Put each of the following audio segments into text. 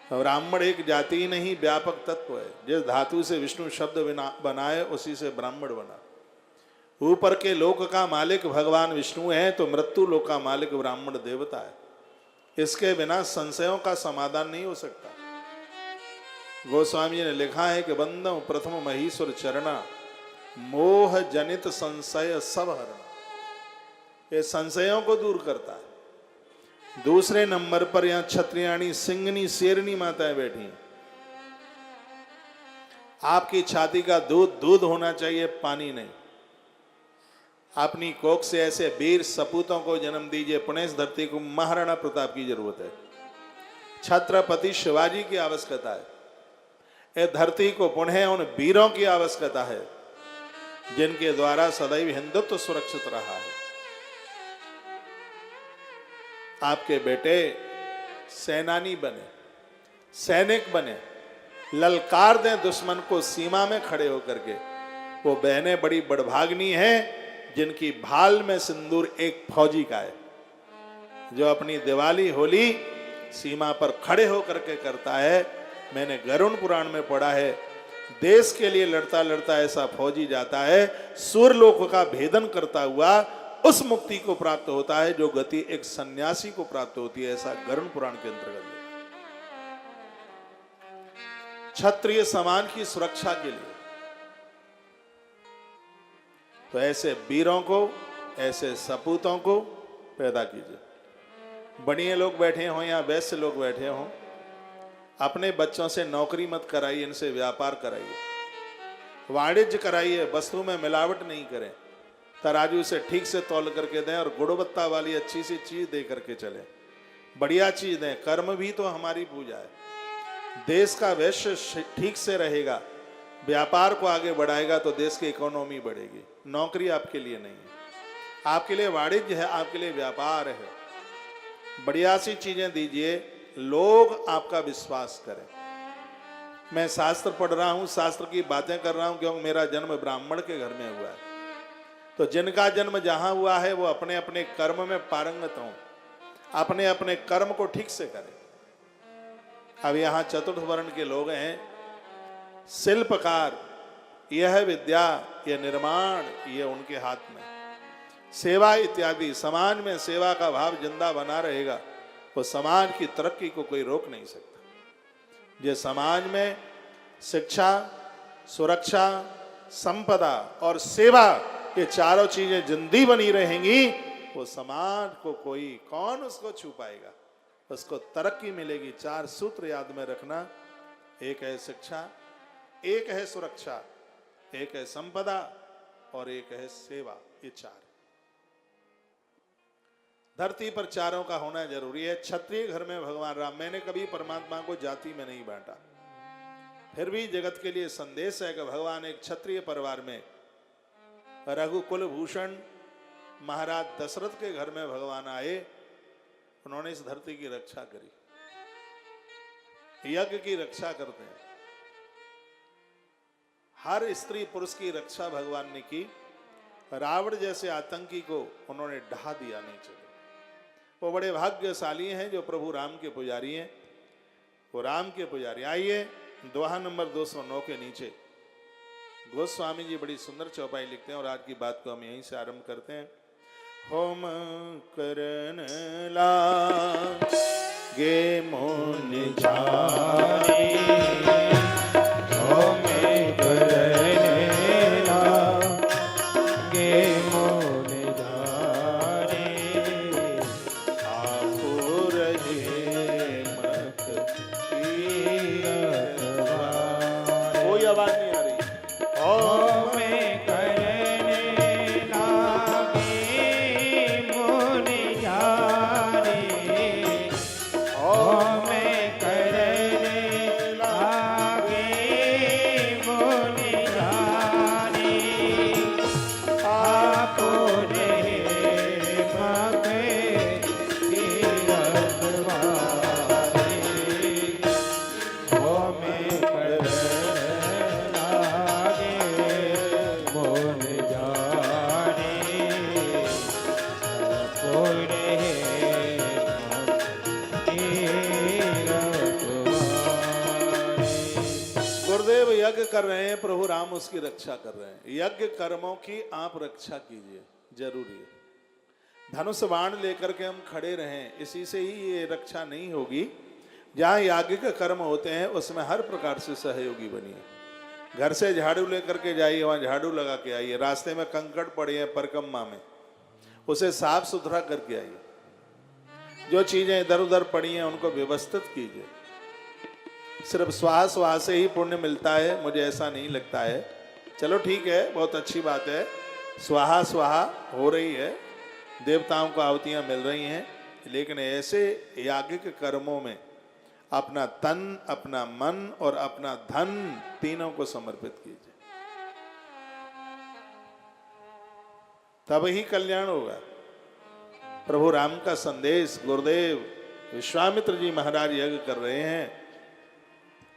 ब्राह्मण एक जाति ही नहीं, व्यापक तत्व है। जिस धातु से विष्णु शब्द बनाए उसी से ब्राह्मण बना। ऊपर के लोक का मालिक भगवान विष्णु है, तो मृत्यु लोक का मालिक ब्राह्मण देवता है। इसके बिना संशयों का समाधान नहीं हो सकता। गोस्वामी जी ने लिखा है कि बंदम प्रथम महीश्वर चरणा, मोह जनित संशय सब हरणा। ये संशयों को दूर करता है। दूसरे नंबर पर यहां क्षत्रियाणी, सिंगनी, शेरनी माताएं बैठी। आपकी छाती का दूध दूध होना चाहिए, पानी नहीं। अपनी कोख से ऐसे वीर सपूतों को जन्म दीजिए। पुणे धरती को महाराणा प्रताप की जरूरत है, छत्रपति शिवाजी की आवश्यकता है। ये धरती को पुनः उन वीरों की आवश्यकता है जिनके द्वारा सदैव हिंदुत्व सुरक्षित रहा है। आपके बेटे सेनानी बने, सैनिक बने, ललकार दें दुश्मन को सीमा में खड़े होकर के। वो बहनें बड़ी बड़भाग्नी हैं जिनकी भाल में सिंदूर एक फौजी का है, जो अपनी दिवाली होली सीमा पर खड़े होकर के करता है। मैंने गरुड़ पुराण में पढ़ा है, देश के लिए लड़ता लड़ता ऐसा फौजी जाता है, सूर्यलोक का भेदन करता हुआ उस मुक्ति को प्राप्त होता है जो गति एक सन्यासी को प्राप्त होती है। ऐसा गरुड़ पुराण के अंतर्गत। क्षत्रिय समाज की सुरक्षा के लिए तो ऐसे वीरों को, ऐसे सपूतों को पैदा कीजिए। बढ़िया लोग बैठे हों या वैश्य लोग बैठे हों, अपने बच्चों से नौकरी मत कराइए, इनसे व्यापार कराइए, वाणिज्य कराइए। वस्तु में मिलावट नहीं करें, तराजू से ठीक से तौल करके दें और गुणवत्ता वाली अच्छी सी चीज दे करके चलें, बढ़िया चीज दें। कर्म भी तो हमारी पूजा है। देश का वैश्य ठीक से रहेगा, व्यापार को आगे बढ़ाएगा तो देश की इकोनॉमी बढ़ेगी। नौकरी आपके लिए नहीं है, आपके लिए वाणिज्य है, आपके लिए व्यापार है। बढ़िया सी चीजें दीजिए, लोग आपका विश्वास करें। मैं शास्त्र पढ़ रहा हूं, शास्त्र की बातें कर रहा हूं क्योंकि मेरा जन्म ब्राह्मण के घर में हुआ है। तो जिनका जन्म जहां हुआ है वो अपने अपने कर्म में पारंगत हों, अपने अपने कर्म को ठीक से करें। अब यहां चतुर्थ वर्ण के लोग हैं, शिल्पकार, यह विद्या, यह निर्माण, ये उनके हाथ में। सेवा इत्यादि, समाज में सेवा का भाव जिंदा बना रहेगा, वो समाज की तरक्की को कोई रोक नहीं सकता। ये समाज में शिक्षा, सुरक्षा, संपदा और सेवा, ये चारों चीजें जिंदी बनी रहेंगी, वो समाज को कोई कौन उसको छू पाएगा, उसको तरक्की मिलेगी। चार सूत्र याद में रखना, एक है शिक्षा, एक है सुरक्षा, एक है संपदा और एक है सेवा। ये चार धरती पर चारों का होना जरूरी है। क्षत्रिय घर में भगवान राम, मैंने कभी परमात्मा को जाति में नहीं बांटा, फिर भी जगत के लिए संदेश है कि भगवान एक क्षत्रिय परिवार में, रघुकुल भूषण महाराज दशरथ के घर में भगवान आए। उन्होंने इस धरती की रक्षा करी, यज्ञ की रक्षा करते हैं। हर स्त्री पुरुष की रक्षा भगवान ने की। रावण जैसे आतंकी को उन्होंने ढहा दिया नीचे। वो बड़े भाग्यशाली हैं जो प्रभु राम के पुजारी हैं। वो राम के पुजारी। आइए दोहा नंबर 209 के नीचे गोस्वामी जी बड़ी सुंदर चौपाई लिखते हैं और आज की बात को हम यहीं से आरंभ करते हैं। होम करन लागे मोन जाए, होम करन लागे मोन जाए, आपुर मत कोई आवाज नहीं आ रही। होम यज्ञ कर रहे हैं, प्रभु राम उसकी रक्षा कर रहे हैं। यज्ञ कर्मों की आप रक्षा कीजिए, जरूरी है। धनुष बाण लेकर के हम खड़े रहें, इसी से ही ये रक्षा नहीं होगी। जहाँ याज्ञिक कर्म होते हैं उसमें हर प्रकार से सहयोगी बनिए। घर से झाड़ू लेकर के जाइए, वहाँ झाड़ू लगा के आइए। रास्ते में कंकड़ पड़े हैं परिक्रमा में, उसे साफ सुथरा करके आइए। जो चीजें इधर उधर पड़ी हैं उनको व्यवस्थित कीजिए। सिर्फ स्वाहा स्वाहा से ही पुण्य मिलता है, मुझे ऐसा नहीं लगता है। चलो ठीक है, बहुत अच्छी बात है, स्वाहा स्वाहा हो रही है, देवताओं को आहुतियां मिल रही हैं, लेकिन ऐसे याज्ञिक कर्मों में अपना तन, अपना मन और अपना धन तीनों को समर्पित कीजिए, तब ही कल्याण होगा। प्रभु राम का संदेश गुरुदेव विश्वामित्र जी महाराज यज्ञ कर रहे हैं,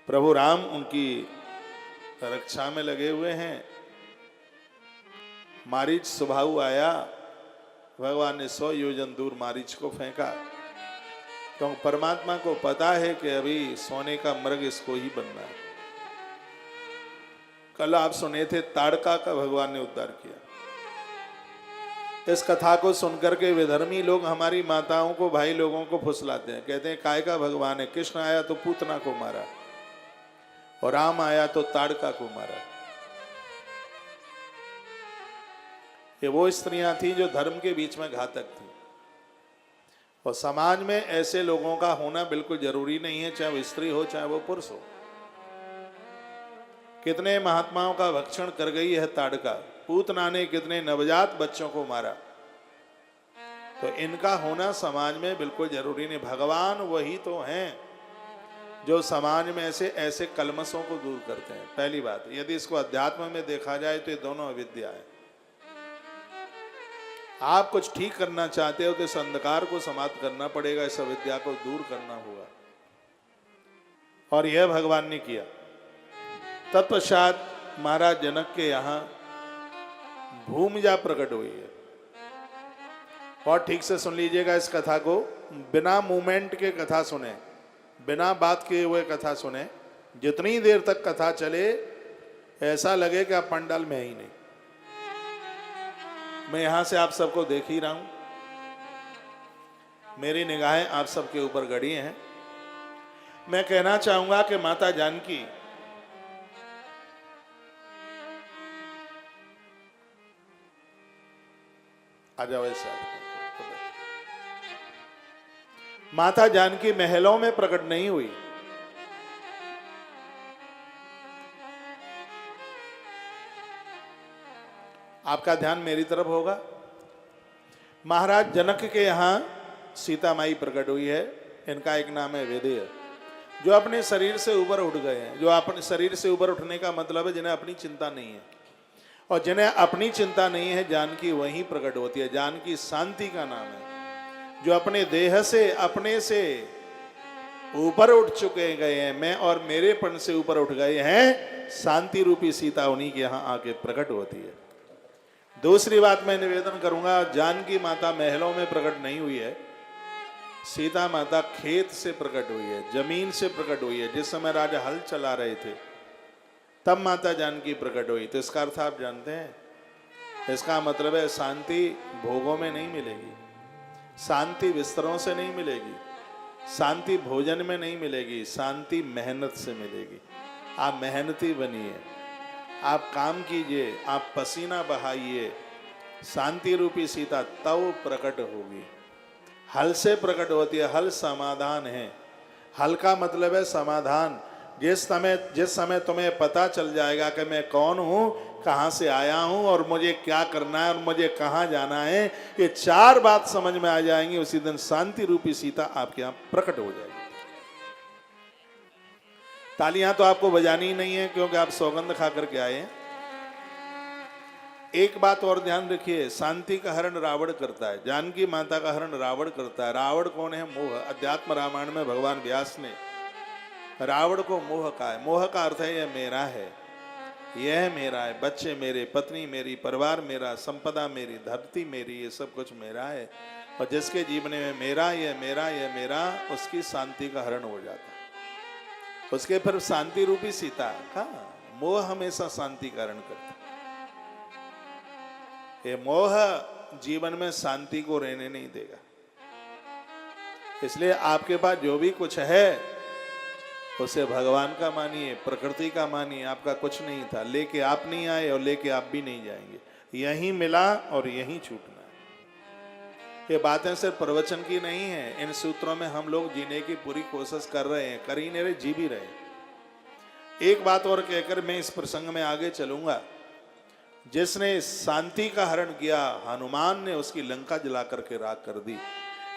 प्रभु राम उनकी रक्षा में लगे हुए हैं। मारीच सुबाहु आया, भगवान ने 100 योजन दूर मारीच को फेंका, क्योंकि परमात्मा को पता है कि अभी सोने का मृग इसको ही बनना है। कल आप सुने थे ताड़का का भगवान ने उद्धार किया। इस कथा को सुनकर के विधर्मी लोग हमारी माताओं को, भाई लोगों को फुसलाते हैं, कहते हैं काय का भगवान है। कृष्ण आया तो पूतना को मारा और राम आया तो ताड़का को मारा। ये वो स्त्रियां थी जो धर्म के बीच में घातक थी, और समाज में ऐसे लोगों का होना बिल्कुल जरूरी नहीं है, चाहे वो स्त्री हो चाहे वो पुरुष हो। कितने महात्माओं का भक्षण कर गई है ताड़का, पूतना ने कितने नवजात बच्चों को मारा। तो इनका होना समाज में बिल्कुल जरूरी नहीं। भगवान वही तो हैं जो समाज में ऐसे कलमशों को दूर करते हैं। पहली बात, यदि इसको अध्यात्म में देखा जाए तो ये दोनों अविद्या है। आप कुछ ठीक करना चाहते हो तो इस अंधकार को समाप्त करना पड़ेगा, इस अविद्या को दूर करना होगा, और यह भगवान ने किया। तत्पश्चात महाराज जनक के यहाँ भूमिजा प्रकट हुई है। और ठीक से सुन लीजिएगा इस कथा को, बिना मूवमेंट के कथा सुने, बिना बात किए हुए कथा सुने। जितनी देर तक कथा चले ऐसा लगे कि आप पंडाल में ही नहीं। मैं यहां से आप सबको देख ही रहा हूं, मेरी निगाहें आप सबके ऊपर गड़ी हैं। मैं कहना चाहूंगा कि माता जानकी आ जाओ ऐसा, माता जानकी महलों में प्रकट नहीं हुई। आपका ध्यान मेरी तरफ होगा। महाराज जनक के यहां सीता माई प्रकट हुई है। इनका एक नाम है वेदेय, जो अपने शरीर से ऊपर उठ गए हैं। जो अपने शरीर से ऊपर उठने का मतलब है जिन्हें अपनी चिंता नहीं है, और जिन्हें अपनी चिंता नहीं है जानकी वहीं प्रकट होती है। जानकी शांति का नाम है। जो अपने देह से, अपने से ऊपर उठ चुके गए हैं, मैं और मेरेपन से ऊपर उठ गए हैं, शांति रूपी सीता उन्हीं के यहां आके प्रकट होती है। दूसरी बात मैं निवेदन करूंगा, जानकी माता महलों में प्रकट नहीं हुई है। सीता माता खेत से प्रकट हुई है, जमीन से प्रकट हुई है। जिस समय राजा हल चला रहे थे तब माता जानकी प्रकट हुई। तो इसका अर्थ आप जानते हैं, इसका मतलब है शांति भोगों में नहीं मिलेगी, शांति बिस्तरों से नहीं मिलेगी, शांति भोजन में नहीं मिलेगी, शांति मेहनत से मिलेगी। आप मेहनती बनिए, आप काम कीजिए, आप पसीना बहाइए, शांति रूपी सीता तब प्रकट होगी। हल से प्रकट होती है। हल समाधान है। हल का मतलब है समाधान। जिस समय तुम्हें पता चल जाएगा कि मैं कौन हूं, कहां से आया हूं और मुझे क्या करना है और मुझे कहां जाना है, ये 4 बात समझ में आ जाएंगी, उसी दिन शांति रूपी सीता आपके यहां प्रकट हो जाएगी। तालियां तो आपको बजानी ही नहीं है क्योंकि आप सौगंध खा करके आए हैं। एक बात और ध्यान रखिए, शांति का हरण रावण करता है, जानकी माता का हरण रावण करता है। रावण कौन है? मोह। अध्यात्म रामायण में भगवान व्यास ने रावण को मोह कहा है। मोह का अर्थ है यह मेरा है, यह मेरा है, बच्चे मेरे, पत्नी मेरी, परिवार मेरा, संपदा मेरी, धरती मेरी, ये सब कुछ मेरा है। और जिसके जीवन में मेरा, यह मेरा, यह मेरा, उसकी शांति का हरण हो जाता है। उसके फिर शांति रूपी सीता, हाँ, मोह हमेशा शांति कारण करता है। ये मोह जीवन में शांति को रहने नहीं देगा। इसलिए आपके पास जो भी कुछ है उसे भगवान का मानिए, प्रकृति का मानिए। आपका कुछ नहीं था, लेके आप नहीं आए और लेके आप भी नहीं जाएंगे। यहीं मिला और यहीं छूटना है। ये बातें सिर्फ प्रवचन की नहीं है, इन सूत्रों में हम लोग जीने की पूरी कोशिश कर रहे हैं, कर ही नहीं रहे, जी भी रहे हैं। एक बात और कहकर मैं इस प्रसंग में आगे चलूंगा। जिसने शांति का हरण किया, हनुमान ने उसकी लंका जला करके राख कर दी।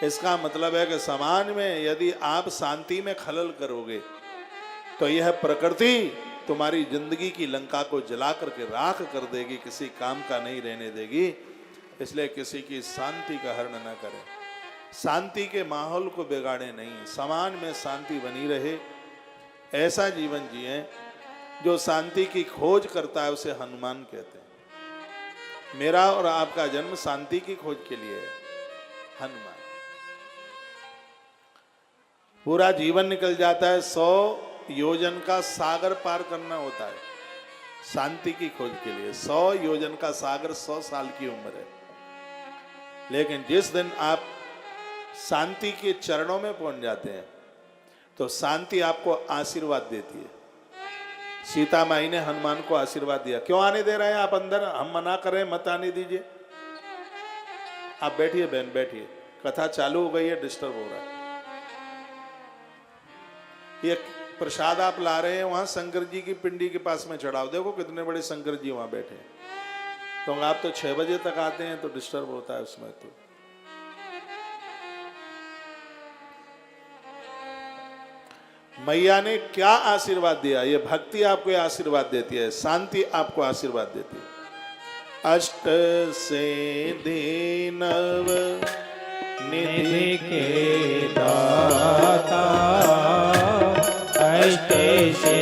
इसका मतलब है कि समाज में यदि आप शांति में खलल करोगे तो यह प्रकृति तुम्हारी जिंदगी की लंका को जला करके राख कर देगी, किसी काम का नहीं रहने देगी। इसलिए किसी की शांति का हरण न करें, शांति के माहौल को बिगाड़े नहीं, समाज में शांति बनी रहे, ऐसा जीवन जिए। जो शांति की खोज करता है उसे हनुमान कहते हैं। मेरा और आपका जन्म शांति की खोज के लिए है। हनुमान पूरा जीवन निकल जाता है, 100 योजन का सागर पार करना होता है शांति की खोज के लिए। 100 योजन का सागर 100 साल की उम्र है। लेकिन जिस दिन आप शांति के चरणों में पहुंच जाते हैं तो शांति आपको आशीर्वाद देती है। सीता माई ने हनुमान को आशीर्वाद दिया। क्यों आने दे रहे हैं आप अंदर? हम मना कर रहे हैं, मत आने दीजिए। आप बैठिए बहन, बैठिए, कथा चालू हो गई है, डिस्टर्ब हो रहा है। ये प्रसाद आप ला रहे हैं, वहां शंकर जी की पिंडी के पास में चढ़ाओ। देखो कितने बड़े शंकर जी वहां बैठे हैं। तो आप तो 6 बजे तक आते हैं तो डिस्टर्ब होता है उसमें। तो मैया ने क्या आशीर्वाद दिया? ये भक्ति आपको आशीर्वाद देती है, शांति आपको आशीर्वाद देती है। अष्ट से नव निधि के दाता, अष्ट से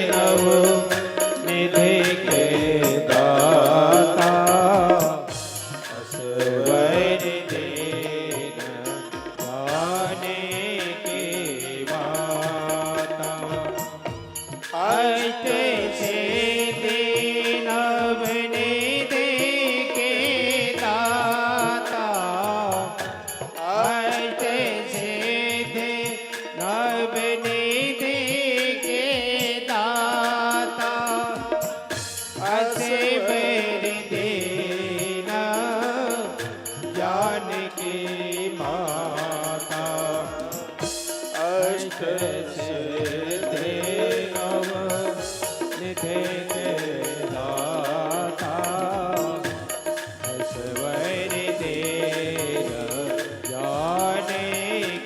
नव निधि के दाता, असवर दीन जाने की माता। अष्ट से नव निधि के दाता, अष्ट से नव निधि के दाता, असवर दीन जान की माता। अष्ट सिद्धि नव निधि के दाता, असवर दीन जाने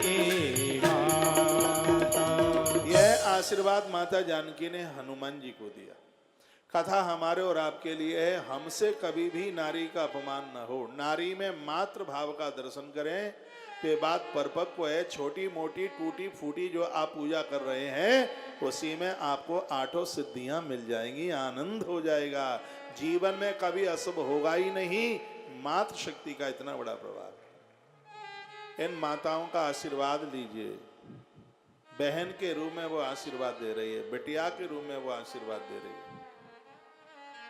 की माता। यह आशीर्वाद माता जानकी ने हनुमान जी को दिया। कथा हमारे और आपके लिए है, हमसे कभी भी नारी का अपमान न हो। नारी में मात्र भाव का दर्शन करें तो ये बात परिपक्व है। छोटी मोटी टूटी फूटी जो आप पूजा कर रहे हैं उसी में आपको 8 सिद्धियां मिल जाएंगी, आनंद हो जाएगा। जीवन में कभी अशुभ होगा ही नहीं। मातृ शक्ति का इतना बड़ा प्रभाव। इन माताओं का आशीर्वाद लीजिए। बहन के रूप में वो आशीर्वाद दे रही है, बिटिया के रूप में वो आशीर्वाद दे रही है,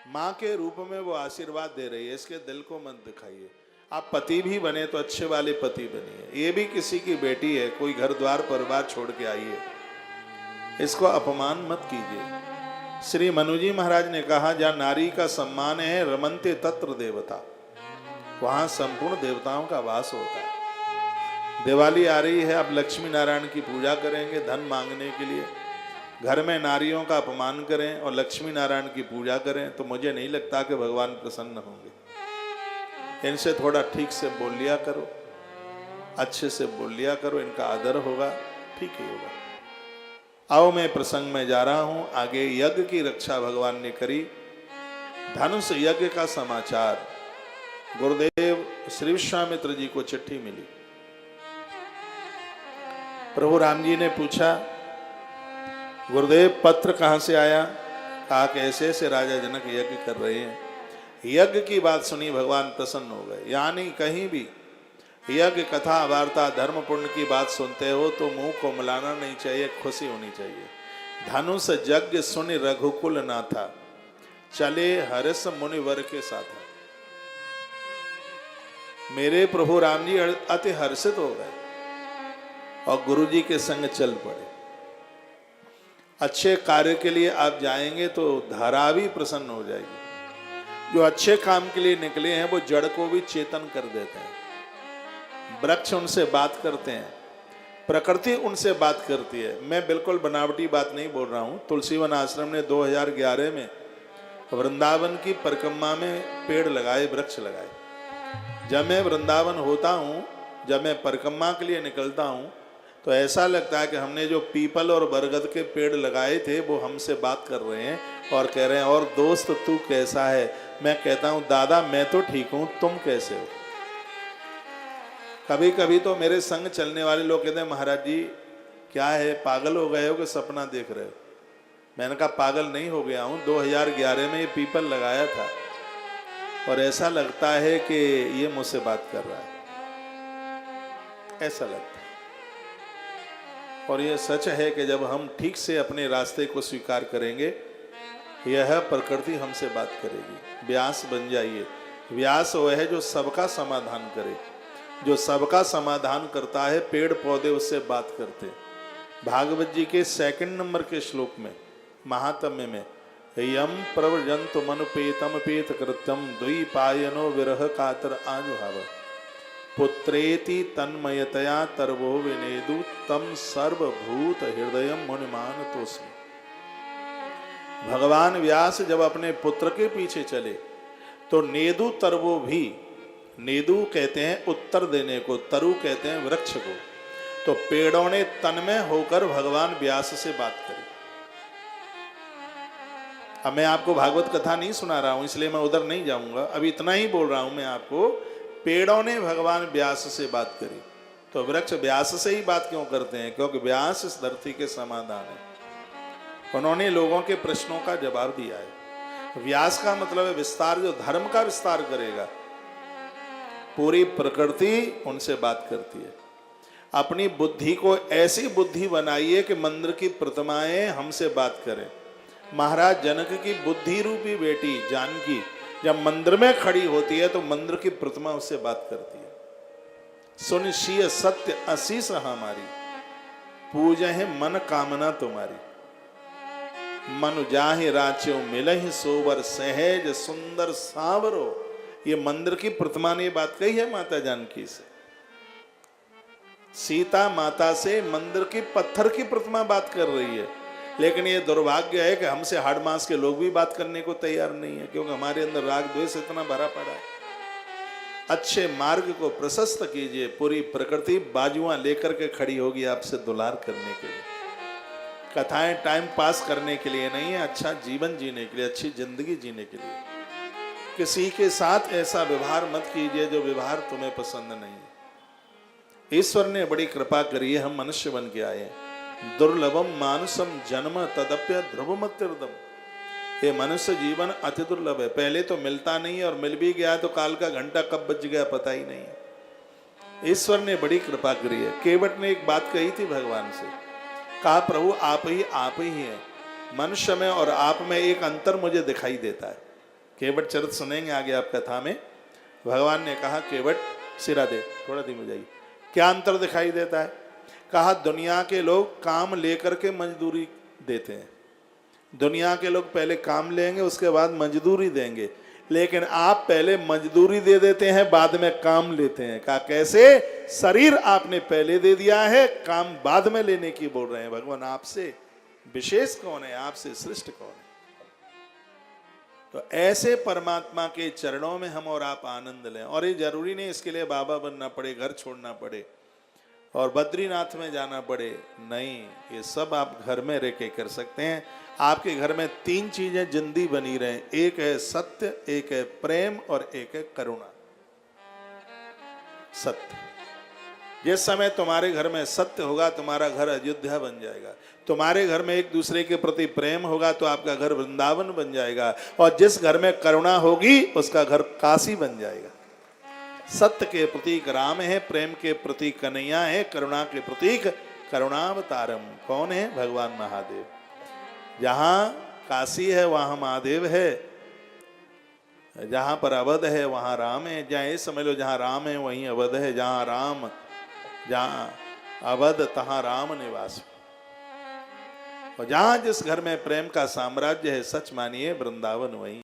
माँ के रूप में वो आशीर्वाद दे रही है। इसके दिल को मत दिखाइए। आप पति भी बने तो अच्छे वाले पति बनिए। ये भी किसी की बेटी है, कोई घर द्वार परिवार छोड़ के आई है, इसको अपमान मत कीजिए। श्री मनुजी महाराज ने कहा, जहाँ नारी का सम्मान है, रमन्ते तत्र देवता, वहां संपूर्ण देवताओं का वास होता है। दिवाली आ रही है, अब लक्ष्मी नारायण की पूजा करेंगे धन मांगने के लिए। घर में नारियों का अपमान करें और लक्ष्मी नारायण की पूजा करें तो मुझे नहीं लगता कि भगवान प्रसन्न होंगे। इनसे थोड़ा ठीक से बोल लिया करो, अच्छे से बोल लिया करो, इनका आदर होगा, ठीक ही होगा। आओ मैं प्रसंग में जा रहा हूं। आगे यज्ञ की रक्षा भगवान ने करी। धनुष यज्ञ का समाचार गुरुदेव श्री विश्वामित्र जी को चिट्ठी मिली। प्रभु राम जी ने पूछा, गुरुदेव पत्र कहाँ से आया? कहा कि ऐसे ऐसे राजा जनक यज्ञ कर रहे हैं। यज्ञ की बात सुनी, भगवान प्रसन्न हो गए। यानी कहीं भी यज्ञ कथा वार्ता धर्म पुण्य की बात सुनते हो तो मुंह को मिलाना नहीं चाहिए, खुशी होनी चाहिए। धनुष यज्ञ सुनि रघुकुल नाथा, चले हर्ष मुनिवर के साथ। मेरे प्रभु राम जी अति हर्षित हो गए और गुरु जी के संग चल पड़े। अच्छे कार्य के लिए आप जाएंगे तो धारा भी प्रसन्न हो जाएगी। जो अच्छे काम के लिए निकले हैं वो जड़ को भी चेतन कर देते हैं। वृक्ष उनसे बात करते हैं, प्रकृति उनसे बात करती है। मैं बिल्कुल बनावटी बात नहीं बोल रहा हूँ। तुलसीवन आश्रम ने 2011 में वृंदावन की परिक्रमा में पेड़ लगाए, वृक्ष लगाए। जब मैं वृंदावन होता हूँ, जब मैं परिक्रमा के लिए निकलता हूँ, तो ऐसा लगता है कि हमने जो पीपल और बरगद के पेड़ लगाए थे वो हमसे बात कर रहे हैं और कह रहे हैं, और दोस्त तू कैसा है? मैं कहता हूँ, दादा मैं तो ठीक हूँ, तुम कैसे हो? कभी कभी तो मेरे संग चलने वाले लोग कहते हैं, महाराज जी क्या है, पागल हो गए हो कि सपना देख रहे हो? मैंने कहा पागल नहीं हो गया हूँ, 2011 में ये पीपल लगाया था और ऐसा लगता है कि ये मुझसे बात कर रहा है, ऐसा लगता है। और ये सच है कि जब हम ठीक से अपने रास्ते को स्वीकार करेंगे, यह प्रकृति हमसे बात करेगी। व्यास बन जाइए। व्यास वह है जो सबका समाधान करे, जो सबका समाधान करता है। पेड़ पौधे उससे बात करते। भागवत जी के 2 नंबर के श्लोक में, महात्म्य में, यम प्रव्रजंतु मनुपेतम पेत कृत्यम द्विपायनो विरह कातर आजुहाव, पुत्रेति तन्मयतया तरवो विनेदु तम सर्वभूत हृदय मुनिमान तोस्मि। भगवान व्यास जब अपने पुत्र के पीछे चले तो नेदु तरवो भी, नेदु कहते हैं उत्तर देने को, तरु कहते हैं वृक्ष को, तो पेड़ों ने तन्मय होकर भगवान व्यास से बात करी। अब मैं आपको भागवत कथा नहीं सुना रहा हूं, इसलिए मैं उधर नहीं जाऊंगा। अभी इतना ही बोल रहा हूं मैं आपको। पेड़ों ने भगवान व्यास से बात करी, तो वृक्ष व्यास से ही बात क्यों करते हैं? क्योंकि व्यास इस धरती के समाधान है। उन्होंने लोगों के प्रश्नों का जवाब दिया है। व्यास का मतलब है विस्तार, जो धर्म का विस्तार करेगा। पूरी प्रकृति उनसे बात करती है। अपनी बुद्धि को ऐसी बुद्धि बनाइए कि मंदिर की प्रतिमाएं हमसे बात करें। महाराज जनक की बुद्धि रूपी बेटी जानकी जब मंदिर में खड़ी होती है तो मंदिर की प्रतिमा उससे बात करती है। सुन शीय सत्य असीस हमारी, पूजे है मन कामना तुम्हारी। मन जाहि राच्यो मिलहि सोवर, सहज सुंदर सावरो। ये मंदिर की प्रतिमा ने बात कही है माता जानकी से। सीता माता से मंदिर की पत्थर की प्रतिमा बात कर रही है। लेकिन ये दुर्भाग्य है कि हमसे हाड़ मांस के लोग भी बात करने को तैयार नहीं है, क्योंकि हमारे अंदर राग द्वेष इतना भरा पड़ा है। अच्छे मार्ग को प्रशस्त कीजिए। पूरी प्रकृति बाजुआं लेकर के खड़ी होगी आपसे दुलार करने के लिए। कथाएं टाइम पास करने के लिए नहीं है, अच्छा जीवन जीने के लिए, अच्छी जिंदगी जीने के लिए। किसी के साथ ऐसा व्यवहार मत कीजिए जो व्यवहार तुम्हें पसंद नहीं है। ईश्वर ने बड़ी कृपा करी है, हम मनुष्य बन के आए हैं। दुर्लभम मानुषम जन्म तदप्य ध्रुवमत्यर्दम। ये मनुष्य जीवन अति दुर्लभ है। पहले तो मिलता नहीं है, और मिल भी गया तो काल का घंटा कब बज गया पता ही नहीं है। ईश्वर ने बड़ी कृपा करी है। केवट ने एक बात कही थी भगवान से, कहा प्रभु आप ही हैं। मनुष्य में और आप में एक अंतर मुझे दिखाई देता है। केवट चरित सुनेंगे आगे आप कथा में। भगवान ने कहा केवट सिरा दे, थोड़ा धीमे जाइए। क्या अंतर दिखाई देता है? कहा दुनिया के लोग काम लेकर के मजदूरी देते हैं। दुनिया के लोग पहले काम लेंगे, उसके बाद मजदूरी देंगे, लेकिन आप पहले मजदूरी दे देते हैं, बाद में काम लेते हैं। कहा कैसे? शरीर आपने पहले दे दिया है, काम बाद में लेने की बोल रहे हैं। भगवान आपसे विशेष कौन है? आपसे श्रेष्ठ कौन है? तो ऐसे परमात्मा के चरणों में हम और आप आनंद लें। और ये जरूरी नहीं इसके लिए बाबा बनना पड़े, घर छोड़ना पड़े और बद्रीनाथ में जाना पड़े। नहीं, ये सब आप घर में रह के कर सकते हैं। आपके घर में 3 चीजें जिंदी बनी रहें। एक है सत्य, एक है प्रेम और एक है करुणा। सत्य। जिस समय तुम्हारे घर में सत्य होगा, तुम्हारा घर अयोध्या बन जाएगा। तुम्हारे घर में एक दूसरे के प्रति प्रेम होगा तो आपका घर वृंदावन बन जाएगा। और जिस घर में करुणा होगी उसका घर काशी बन जाएगा। सत्य के प्रतीक राम है, प्रेम के प्रतीक कन्हैया है, करुणा के प्रतीक करुणावतारम कौन है? भगवान महादेव। जहां काशी है वहां महादेव है, जहां पर अवध है वहां राम है। जहां ये समझ लो जहां राम है वहीं अवध है, जहां अवध तहां राम निवास। और जहां जिस घर में प्रेम का साम्राज्य है, सच मानिए वृंदावन वहीं।